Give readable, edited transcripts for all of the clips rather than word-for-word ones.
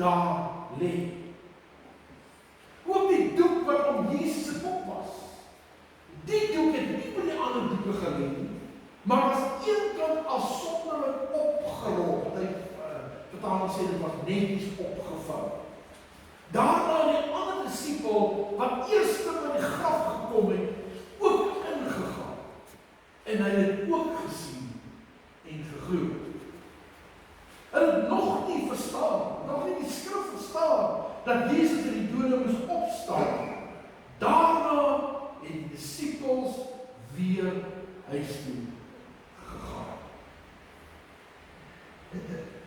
daar lê. Ook die doek wat om Jesus se kop was. Die doek het nie by die ander doeke gelê nie, maar was eenkant afsonderlik opgerol. Vertaling sê dit was netjies opgevou. Daarna die ander disipel wat eerste by die graf gekom het, ook ingegaan. En hy het ook gesien en geglo. Hy het nog nie verstaan, nog nie die skrif verstaan, dat Jesus uit die dode moes opstaan. Daarna het die disipels weer huis toe gegaan.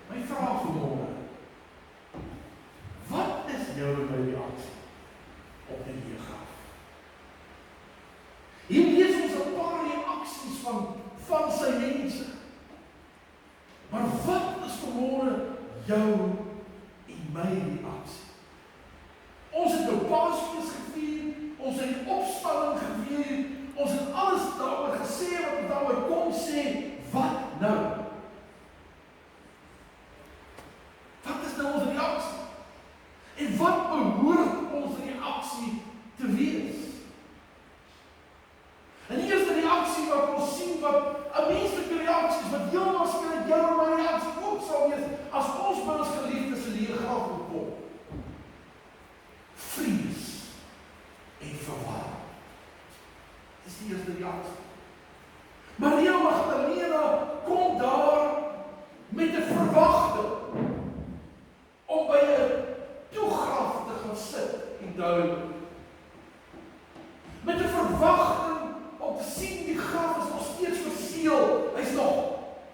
My vraag vanmôre, wat is jou reaksie op die graf? Hier lees ons 'n paar reaksies van sy mense. Maar wat is vanmôre jou en my reaksie? Ons het nou Paasfees gevier, ons het die opstanding gevier, ons het alles daaroor gesê wat ons daaroor kon sê. Wat nou? Wat is nou ons reaksie? En wat behoort ons reaksie te wees? En die eerste reaksie wat ons sien, wat 'n menslike reaksie is, wat heel waarskynlik jou en my reaksie ook sal wees, as ons by ons geliefdes in die graf kom. Vrees en verwarring. Dis die eerste reaksie. Maria Magdalena kom daar met 'n verwagting om by 'n toegraf te gaan sit en duil. Met 'n verwagting om te sien die graf is nog steeds verseël. Hy's nog,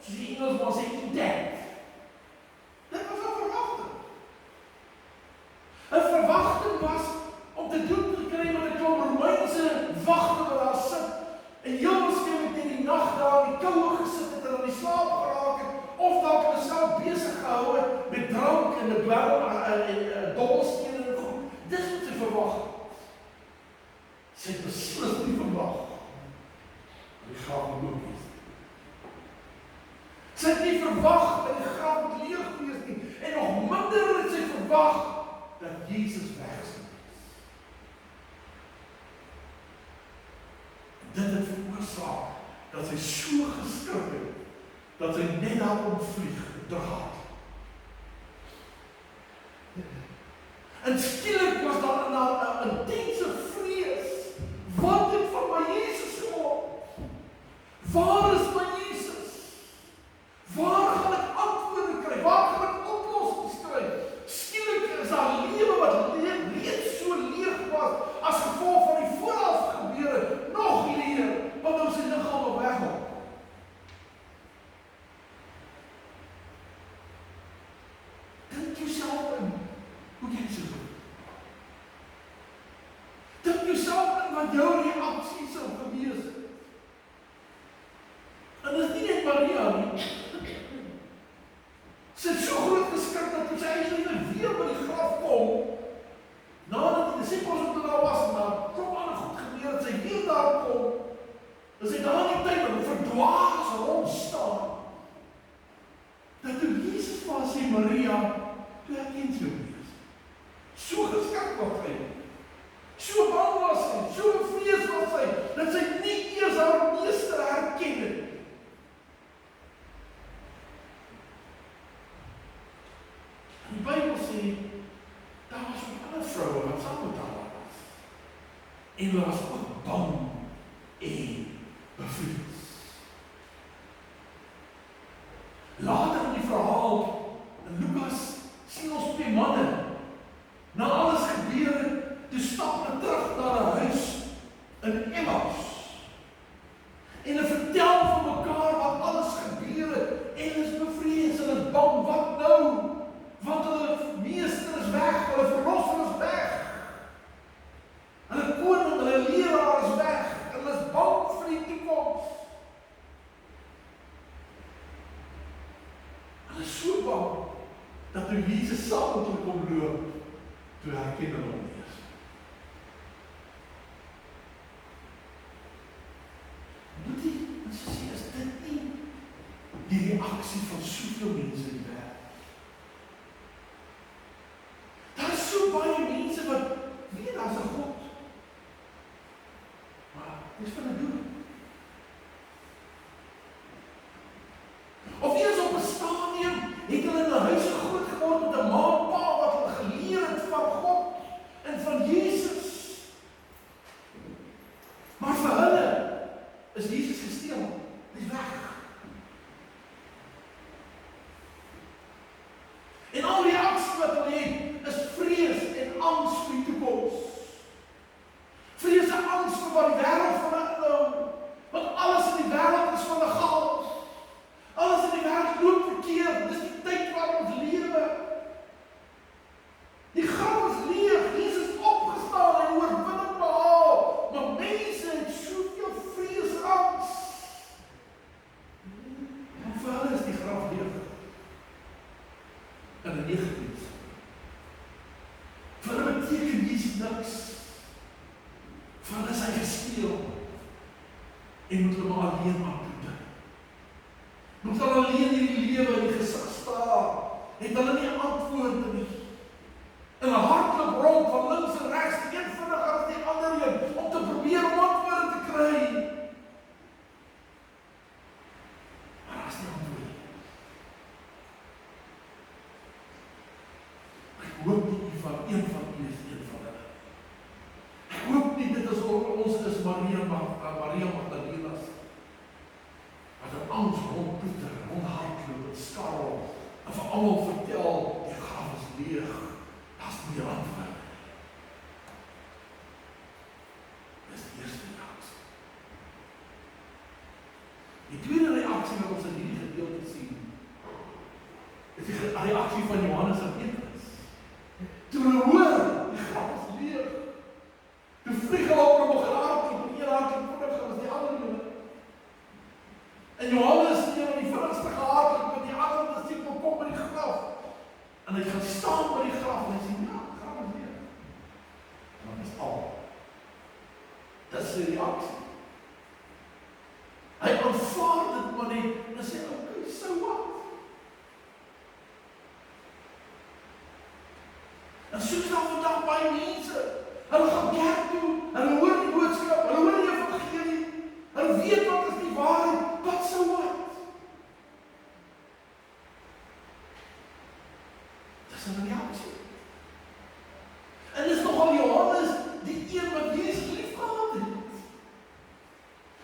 soos die Engelsman sê, intact. Dit was 'n verwagting. 'n Verwagting was om te doen te kry met 'n klomp Romeinse wagte wat daar sit en heel waarskynlik in die nag daar in die koue gesit het en aan die slaap geraak het, of dalk hulle self besig gehou het met drank en 'n blou en dobbelstene en goed. Dis wat sy verwag. Sy het beslis nie verwag die graf moet wees. Sy het nie verwag dat die graf moet leeg wees nie, en nog minder het sy verwag dat Jesus weg sal wees. Dit het veroorsaak dat sy so geskrik het, dat sy net daar omvlieg, draad. En skielik was daar 'n intense vrees. Wat het van my Jesus geword? Waar is my Jesus? Waar gaan ek antwoorde kry? Waar gaan ek oplossings kry? Skielik is daar lewe wat reeds so leeg was, as gevolg van die vooraf gebeure, nog leer, want nou sy liggaam op weg op. Dink jouself in, hoe jy so doen. Dink jouself in wat jou reaksie sou gewees het. En dit is nie net Maria nie. Sy het so groot geskrik dat toe sy eintlik weer by die graf kom, nadat die disipels ook daar was en daar klop ander goed gebeur, dat sy weer daar kom, dat sy daar in die tyd met verdwaas rondstaan, dat toe Jesus vir haar sê, Maria, toe herken sy wees. So geskrik was sy, so bang was sy, so vrees was sy, dat sy nie eers haar meester herken het. Die Bybel sê, daar was ook ander vroue wat saam met haar was. En hulle was ook bang en bevrees. Later in die verhaal, in Lukas, sien ons twee manne. Na alles gebeur het, toe stap hulle terug na hulle huis in Emmaus. En hulle vertel van mekaar wat alles gebeur het, en hulle is bevrees, hulle is bang, wat nou? Want hulle meester is weg, hulle verlosser is weg. Hulle koning, hulle leraar is weg. Hulle is bang vir die toekoms. Hulle is so bang, dat toe Jesus saam met hulle kom loop, toe herken hulle hom nie. Moet jy, en so sê, is dit nie die reaksie van soveel mense in die wêreld? Dis van 'n doel. Of eers op 'n stadium het hulle in 'n huis groot geword met 'n ma en pa wat hulle geleer het van God en van Jesus. Maar vir hulle is Jesus gesteel. Hy's weg. En al die angst wat hulle het, is vrees en angs vir die toekoms. Vrees en angs vir wat die wêreld van hulle inhou. Want alles in die wêreld is van 'n chaos. Alles in die wêreld loop verkeerd. Dis die tyd waarin ons lewe. Die graf is leeg. Jesus het opgestaan en oorwinning behaal. Maar mense het soveel vrees en angs. En vir hulle is die graf leeg. En 'n negatief. Vir hulle beteken Jesus niks. Vir hulle is hy gesteel. En moet hulle maar alleen aandoen. Moet hulle alleen in die lewe in die gesig staar. Het hulle nie antwoorde nie. In 'n hardloop rond van links en regs, die een vinniger as die ander een, om te probeer om antwoorde te kry. Maar daar is nie antwoorde. Ek hoop nie een van u is een van hulle. Ek hoop nie dit is ons is Maria Magdalena's. Wat in angs rondtoeter, rondhardloop en skarrel en vir almal vertel, die graf is leeg. Daar's nie antwoord. Dis die eerste reaksie. Die tweede reaksie wat ons in hierdie gedeelte sien, is die reaksie van Johannes en Petrus. Toe hulle hoor, die graf is leeg. Toe vlieg hulle op en begin hardloop, en een hardloop vinniger as die ander een. En Johannes het een van die vinnigste gehardloop, met die ander disipel kom by die graf. En hy gaan staan by die graf en hy sê, ja, die graf is leeg. En dat is al. Dit is die reaksie. Hy aanvaar dit maar net, en hy sê, okay, so wat? En soos dan vandag baie mense, hulle gaan kerk toe, hulle hoor die boodskap, hulle hoor die evangelie, hulle weet wat is die waarheid, wat so wat? Dis 'n reaksie. En dis nogal Johannes, die een wat Jesus lief gehad het.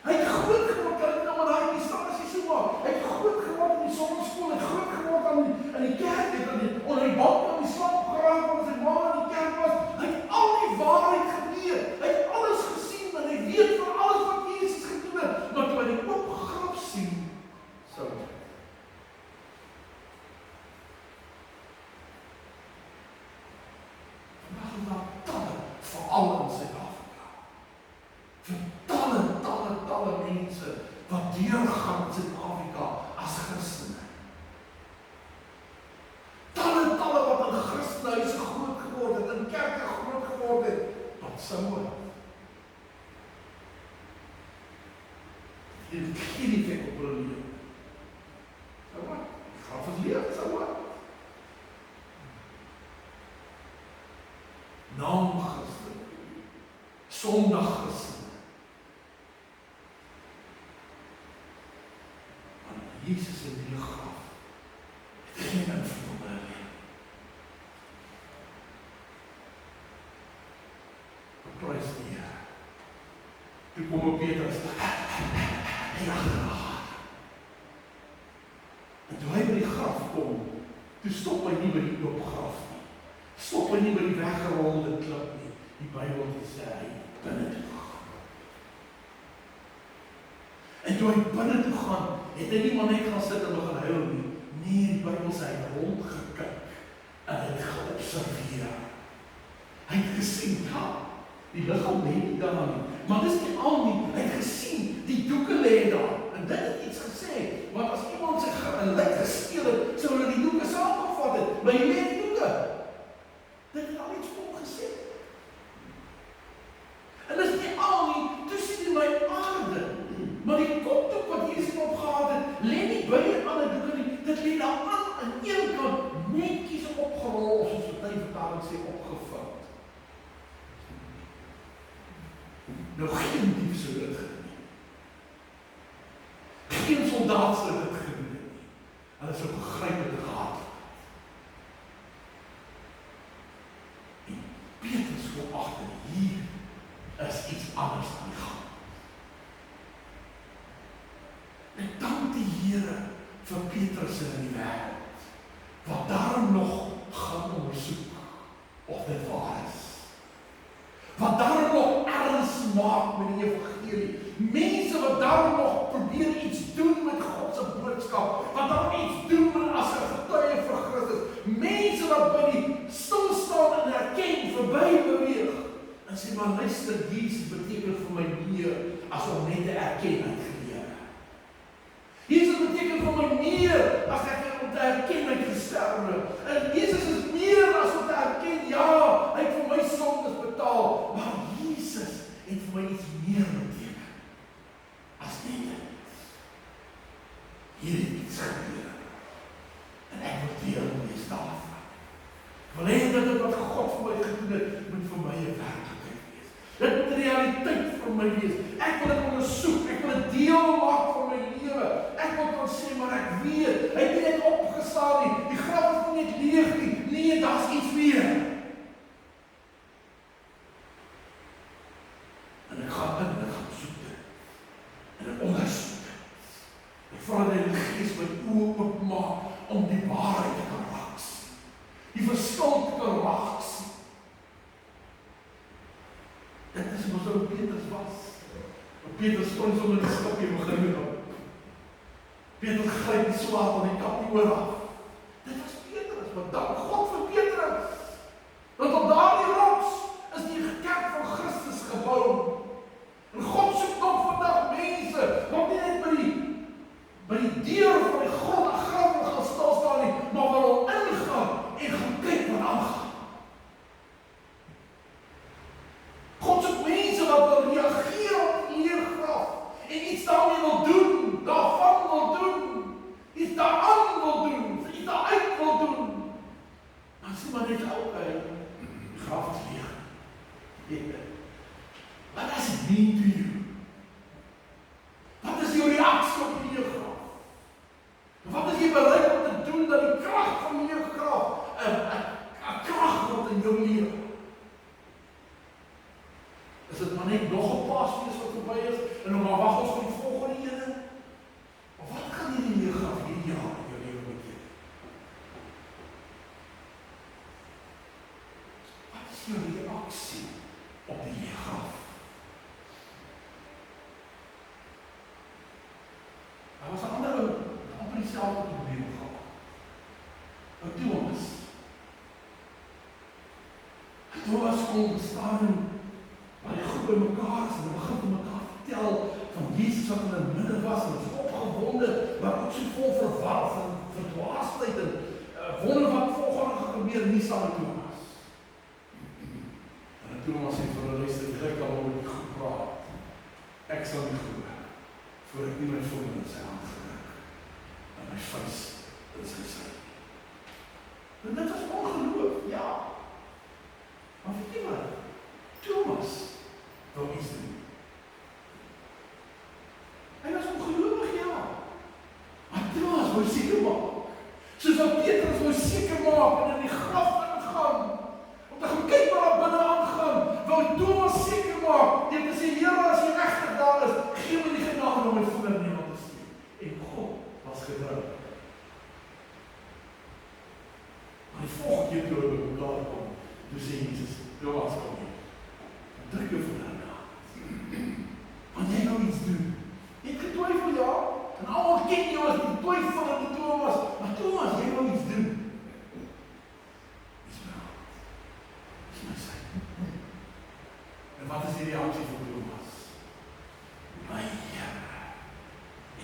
Hy het groot geword, kan ek nou maar daai illustrasie so maak. Hy het groot geword in die sonneskool, hy het groot geword in die kerk, onder die bank aan die slaap geraak, omdat sy ma in die kerk was. Hy het al die waarheid geleer. Hy het alles gesien en hy weet van alles wat Jesus gedoen het. Maar toe hy die oop graf sien, sou veral in Suid-Afrika. Vir talle mense wat deurgaan in Suid-Afrika as Christene. Talle wat in Christenhuise groot geword het, in kerke groot geword het, wat sou het? Dit het geen effek op hulle lewe. Sou wat? Die graf is leeg, sou wat? Naamchristen, Sondagchristen. Want Jesus in die graf het geen invloed op hulle lewe. Prys die Here. Toe kom Petrus en agteraan. En toe hy by die graf kom, toe stop hy nie by die oop graf nie. Stop hy nie by die weggerolde klip nie. Die Bybel sê hy binne toe gaan. En toe hy binne toe gaan, het hy nie maar net gaan sit en begin huil nie. Nee, die Bybel sê hy het rondgekyk en hy het geobserveer. Hy het gesien, ja, die liggaam lê nie daar nie. Maar dis nie al nie, hy het gesien, die doeke lê daar. En dit het iets gesê, want as iemand sy lijk gesteel het, sou hulle die doeke saamgevat het, maar jy lê die doeke. Dit het al iets vir hom gesê. En dis nie al nie, toe sien jy my aarde, maar die kopdoek wat hier sien opgehaal het, lê nie by die ander doeke nie, dit lê daar aan een kant, netjies opgerol, soos wat hy vertaling sê, opgevuld. Nou geen dief sou dit gedoen nie. Geen soldaat sou dit gedoen nie. Hulle sou gegryp het en gehad. En Petrus voel agter, hier is iets anders aan die gang. En dank die Here vir Petrus in die wêreld, wat daarom nog gaan ondersoek of dit waar is. Wat daarom nog erns maak met die evangelie. Mense wat daarom nog probeer iets doen met God se boodskap, wat daarom iets doen as 'n getuie vir Christus. Mense wat by die stilstaan en erken, verby beweeg, en sê, maar luister, Jesus beteken vir my meer as om net te erken uit gelewe. Jesus beteken vir my meer as ek om te erken uit gesterwe. En Jesus is meer as om te erken, ja, hy het vir my sondes betaal, maar Jesus het vir my iets meer beteken as net dit. Hier het iets gebeur. En ek wil deel wees daarvan. Ek wil hê dat dit wat God vir my gedoen het, moet vir my 'n werklikheid wees. Dit moet realiteit vir my wees. Ek wil dit ondersoek, ek wil dit deel maak van my lewe. Ek wil kan sê, maar ek weet, hy het nie net opgestaan nie, die graf is nie net leeg nie, nee, daar's iets meer. En ek gaan in, en ek gaan soek dit, en ek ondersoek dit. Ek vra dat die Gees my oë oopmaak, om die waarheid te kan raak sien, die verskil te kan raak sien. Dit is wat so Petrus was. Petrus spring sommer in die skip en begin met hom. Petrus gryp die swaard aan die kap oor af. Dit was Petrus, want dank God vir Petrus. Want op daardie rots is die kerk van Christus gebou. En God soek nog vandag mense, wat nie net by die deur van die grond en graf gaan stil staan nie, maar wil ingaan en gaan kyk wat aangaan. God soek mense wat wil reageer op die leergraf en iets daarmee wil doen, daarvan wil doen, iets daaraan wil doen, iets daaruit wil doen. Dan sê maar net, okay, die graf is leeg. What does it mean to you? Wat is jou reaksie op die leergraf? Wat is jy bereid om te doen dat die krag van die leergraf 'n krag word in jou lewe? Is dit maar net nog 'n Paasfees wat verby is en dan maar wag ons vir die volgende ene? Of wat gaan hierdie leergraf hierdie jaar in jou lewe beteken? Wat is jou reaksie op die leergraf? Daar was 'n ander ou wat amper dieselfde probleem gehad. Thomas. Thomas kon staan en waar die groep by mekaar is, en hulle begin vir mekaar vertel van Jesus wat in die midde was, en is opgewonde, maar ook so vol verdwaasheid en wonder wat volgende gaan gebeur, nie saam met Thomas. En Thomas het vir hulle luister, ek kan al met die groep praat. Ek sal nie glo, voor ek nie my vinger in sy hand gedruk, en my vuis in sy sy. En dit was ongeloof, ja. Maar weet jy wat? Thomas wou iets doen. Hy was ongeloofig, ja. Maar Thomas wou seker maak. Soos wat Petrus wou seker maak en in die graf ingaan, om te gaan kyk wat daar binne aangaan, wou Thomas seker maak, deur te sê, Here, as jy regtig daar is, gee my die genade om my vinger in iemand te steek. En God was getrou. Maar die volgende keer toe hy by mekaar kom, toe sê Jesus, Thomas, kom hier. Druk jou vinger na. Want jy nou iets doen. Jy het getwyfel, ja. En almal ken jou as die twyfel in die Thomas. Maar Thomas, jy nou iets doen. Dis my hand. Dis my sy. En wat is die reaksie van Thomas? My Here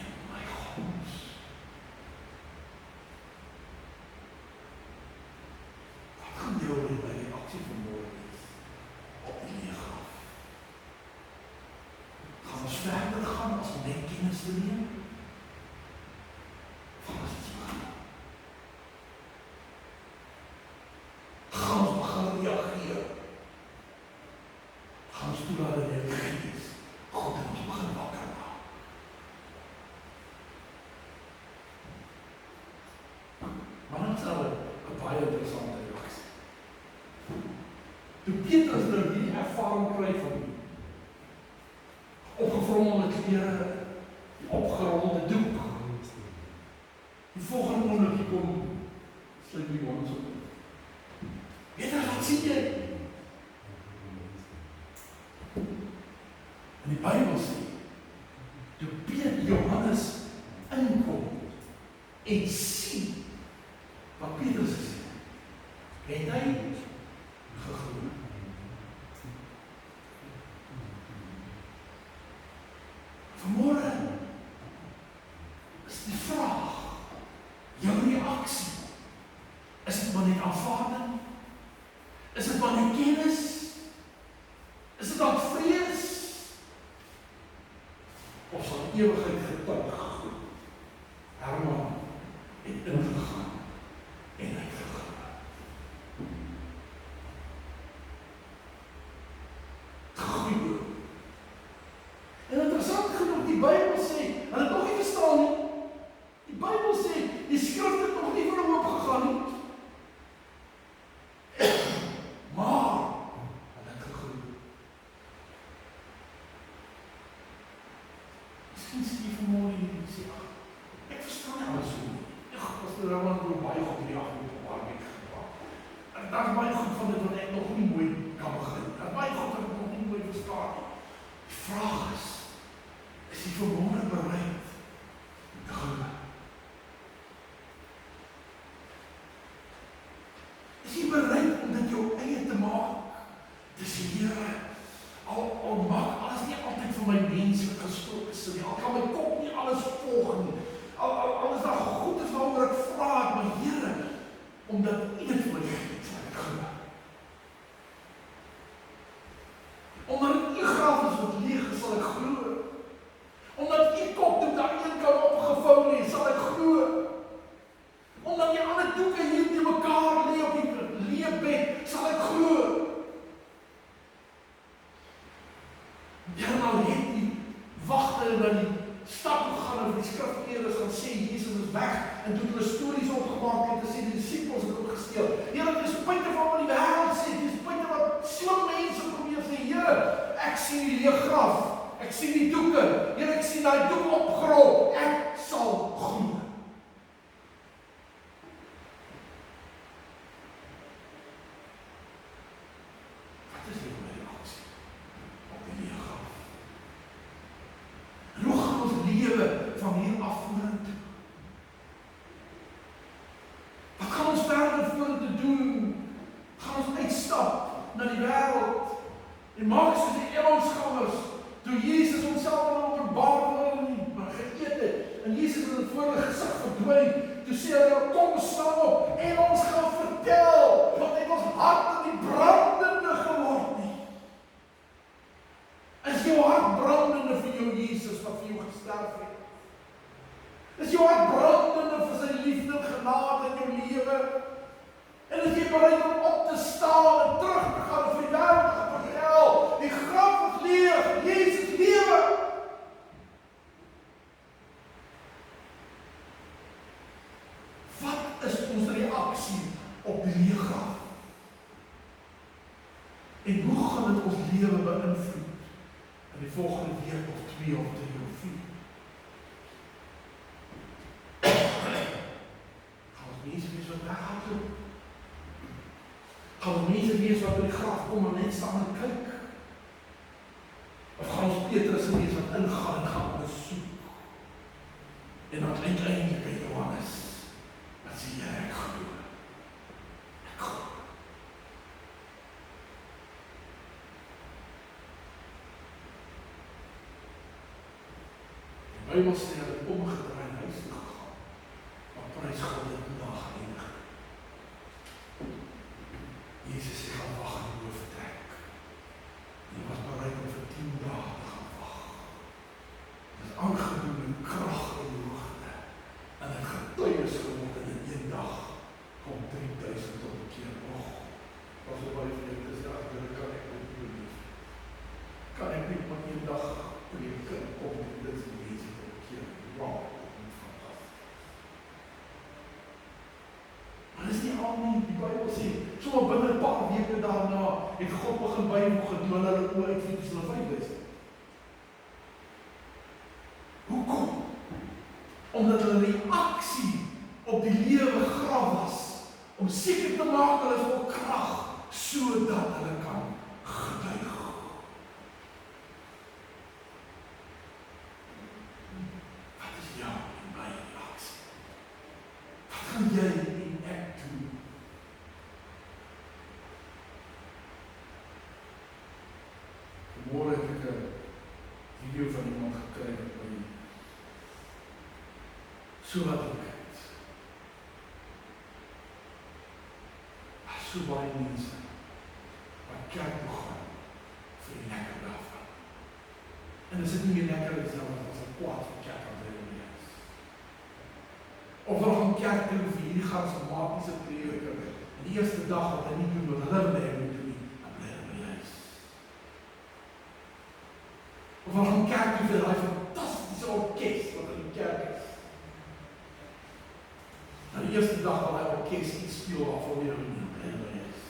en my God. Wat gaan jou in my reaksie van môre wees? Op die leergraf. Gaan ons verder gaan as om net kennis te neem? Gaan ons iets begin? Gaan ons begin reageer? Gaan ons toelaat in die Gees Toe Petrus nou hierdie ervaring kry van die opgevrommelde klere, die opgerolde doek, die volgende oomblik kom, sluit die Johannes op. Petrus, wat sien jy? En die Bybel sê, toe Johannes inkom en sien wat Petrus gesê het hy geglo. Vanmôre is die vraag, jou reaksie, is dit maar net aanvaarding? Is dit maar net kennis? Is dit dan vrees? Of sal ewigheid getuig? Herman het ingegaan en uitgegaan. Goeie. En interessant genoeg, die Bybel sê, hulle het nog nie verstaan nie. Die Bybel sê, die skrif het nog nie vir hom opgegaan nie. Maar, hulle het geglo. Miskien sê jy vanmôre hier en sê, ek verstaan nie alles hoe nie. Pastor Herman het baie goed in die agtergrond waarmee gepraat. En dat is baie goed van dit wat ek nog nie mooi kan begin. Dat is baie goed wat ek nog nie mooi verstaan nie. Die vraag is jy vanmôre bereid te glo? Is jy bereid om dit jou eie te maak? Dis die Here, al maak alles nie altyd vir my menslik gesproke sin nie, al kan my kop nie alles volg nie, al is daar goed is waaroor ek vra, maar Here, omdat U dit vir my gegee sal ek glo. Omdat U graf is wat leeg is, sal ek glo. Omdat U kop toe daar een kan opgevou lê, sal ek glo. Omdat die ander doeke hier te mekaar lê op die leebed, sal ek glo. Herman het die wagte na die stad gegaan en die skrifgeleerdes gaan sê Jesus is weg en toe hulle stories opgemaak en gesê die disippels het ook gesteel. Here, dis spite van wat die wêreld sê, dis spite wat slim mense probeer sê, Here, ek sien die leë graf, ek sien die doeke, Here, ek sien daai doek opgerol, ek sal glo. Wat is die reaksie op die leë graf? En hoe gaan ons lewe van hier af vorentoe? Wat gaan ons verder vorentoe doen? Gaan ons uitstap na die wêreld en maak soos die Emmausgangers, toe Jesus homself aan openbaar word en geëet het, en Jesus het voor hulle gesig verdwyn, toe sê hulle, kom staan op, en ons gaan vertel, wat het ons hart in die brandende geword nie. Is jou hart brandende vir jou Jesus, wat vir jou gesterf het? Is jou hart brandende vir sy liefde en genade in jou lewe? En is jy bereid om op te staan en terug te gaan vir die wêreld te vertel? Die graf is leeg, Jesus lewe. Wat is ons reaksie op die leë graf? En hoe gaan dit ons lewe beïnvloed in die volgende week of 2 of 3 of 4? Gaan ons mense wees wat weghardloop? Gaan ons mense wees wat by die graf kom en net staan en kyk? Of gaan ons Petrus wees wat ingaan en gaan besoek? En wat uiteindelik by Johannes, wat sê jy, ek glo. Ek glo. Die Bybel sê dat het omgedraai en huis toe gegaan, maar prys God dit nageëindig. Jesus sê, gaan wag in die hooftrek. Hy was bereid om vir 10 dae te gaan wag. Dit is aangedoen met krag en hoogte. En het getuies geword en in 1 dag kom 3000 tot bekeer. Was er baie vriend is, ja, dit kan ek niet beleef. Kan ek nie maar 1 dag preek en kom dit is die mense tot bekeer. Wauw, het God begin Bybel gedoen, hulle oor uit Filippus na 5 lees. Hoekom? Omdat hulle reaksie op die lewe graf was, om seker te maak hulle is vol krag, sodat hulle kan getuig. Wat is jou en my reaksie? Wat gaan jy en ek doen? Vanmorgen het ek 'n video van iemand gekry op my so wat ek het. So baie mense wat kerk toe gaan vir die lekker daarvan. En as dit nie meer lekker is dan as ek kwaad vir kerk aan die is. Of hulle gaan kerk toe vir hierdie charismatiese prediker. En die eerste dag wat hy nie doen wat hulle wil hê moet doen nie, dan bly hulle by die huis. Of hulle gaan kerk toe vir daai fantastiese orkes wat in die kerk is. En die eerste dag wat hy orkes iets speel waarvan jy nie bly by die huis.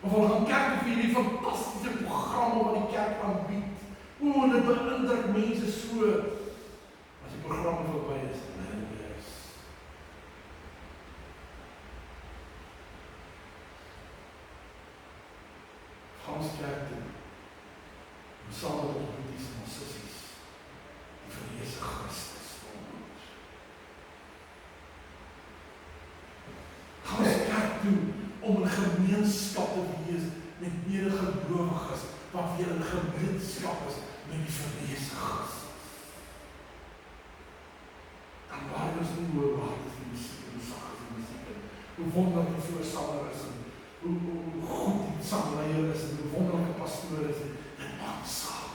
Of hulle gaan kerk toe vir hierdie fantastiese programme wat die kerk aanbied. O, dit beïndruk mense so. As die programme verby is, dan bly hulle by die huis. Ons kerk toe, en saam met ons broedies en ons sissies, die verreese Christus volgens. Ons kerk toe, om in gemeenskap te wees met medegelowiges, wat weer in gemeenskap is met die verreese Christus. Dan waar ons nie hoe waard is die muziek, hoe sag is die muziek, hoe wonderlik die voorsanger is, hoe goed die sangleier is, en hoe wonderlijke pastoor is, dit maak saam.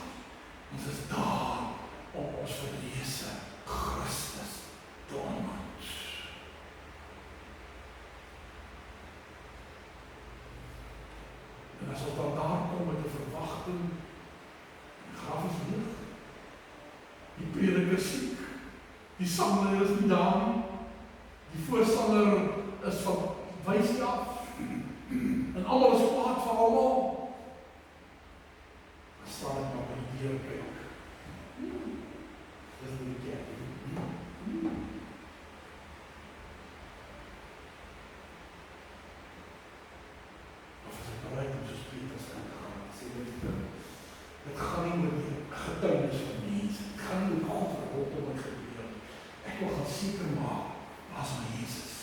Ons is daar om ons verreese Christus te ontmoet. En as ons dan daar kom met die verwagting, die graf is leeg, die prediker is siek, die sangleier is nie daar nie, die voorsanger is van wysie af, en almal is kwaad vir almal. Dan staan ek maar by die deur kyk. Dis nie die kerk. Of as ek bereid om soos Petrus te gaan, sê dit gaan nie met die getuienis van mense, dit gaan nie met God rondom my gebeur. Ek wil gaan seker maak, as my Jesus.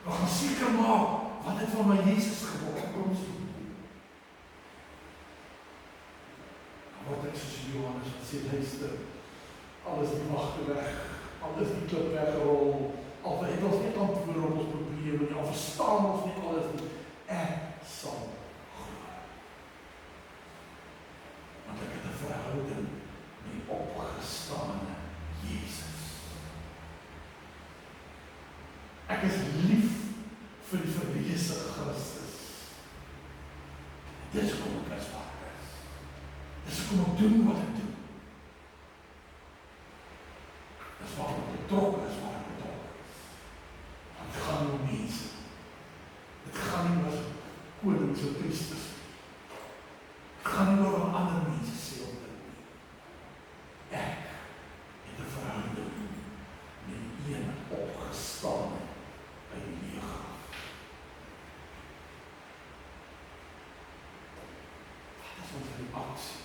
We gaan seker maak, wat het van my Jesus geword, kom ons doen. Dan word ek soos Johannes, wat sê, luister, alles die wagte weg, alles die klip weggerol, al het ons nie antwoord op ons probleme, al verstaan ons nie alles nie, ek sal glo. Want ek het 'n verhouding met die opgestane Jesus. Ek is lief vir die verreese Christus. Dis hoekom ek as wat ek is. Dis hoekom ek doen wat ek doen. Dis waarom ek betrokken is, waar ek betrokken is. Want het gaan nie om mense. Het gaan nie oor konings en priesters. Het gaan nie oor ander mense sê op dit nie. Ek het 'n verhouding met die een opgestane by die leeg. Wat is ons reaksie?